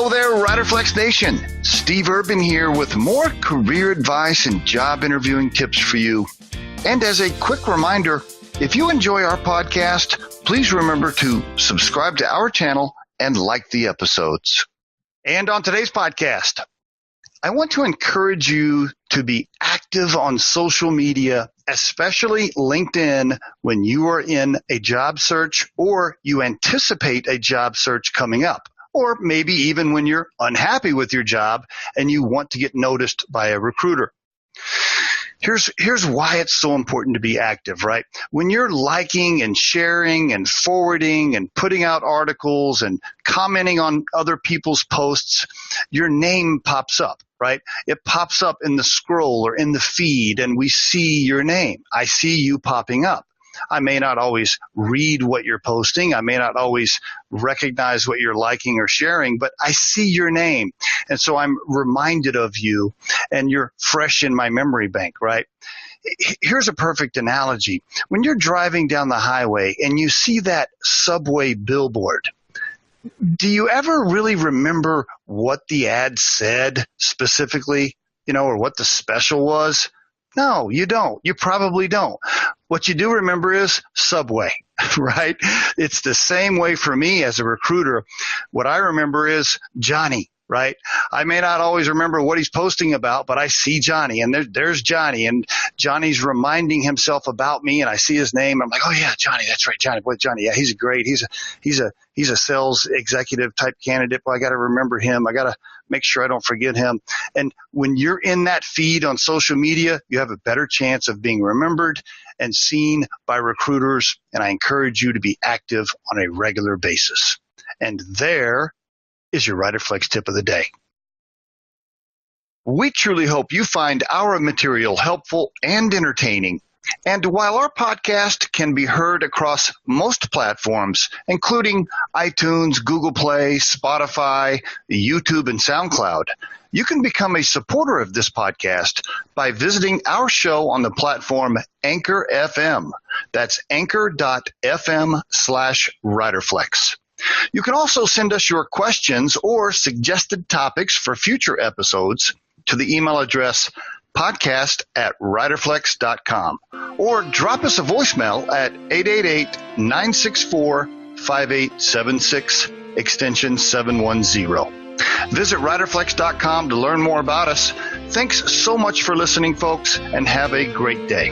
Hello there, Riderflex Nation. Steve Urban here with more career advice and job interviewing tips for you. And as a quick reminder, if you enjoy our podcast, please remember to subscribe to our channel and like the episodes. And on today's podcast, I want to encourage you to be active on social media, especially LinkedIn, when you are in a job search or you anticipate a job search coming up. Or maybe even when you're unhappy with your job and you want to get noticed by a recruiter. Here's why it's so important to be active, right? When you're liking and sharing and forwarding and putting out articles and commenting on other people's posts, your name pops up, right? It pops up in the scroll or in the feed and we see your name. I see you popping up. I may not always read what you're posting. I may not always recognize what you're liking or sharing, but I see your name. And so I'm reminded of you and you're fresh in my memory bank, right? Here's a perfect analogy. When you're driving down the highway and you see that subway billboard, do you ever really remember what the ad said specifically, or what the special was? No, you don't. You probably don't. What you do remember is Subway, right? It's the same way for me as a recruiter. What I remember is Johnny, right? I may not always remember what he's posting about, but I see Johnny, and there's Johnny, and Johnny's reminding himself about me, and I see his name. I'm like, oh yeah, Johnny, that's right, Johnny. Boy, Johnny, yeah, he's great. He's a sales executive type candidate. Well, I got to remember him. I got to make sure I don't forget him. And when you're in that feed on social media, you have a better chance of being remembered and seen by recruiters. And I encourage you to be active on a regular basis. And there is your Riderflex tip of the day. We truly hope you find our material helpful and entertaining. And while our podcast can be heard across most platforms, including iTunes, Google Play, Spotify, YouTube, and SoundCloud, you can become a supporter of this podcast by visiting our show on the platform Anchor FM. That's anchor.fm/Riderflex. You can also send us your questions or suggested topics for future episodes to the email address podcast@riderflex.com or drop us a voicemail at 888-964-5876 extension 710. Visit riderflex.com to learn more about us. Thanks so much for listening, folks, and have a great day.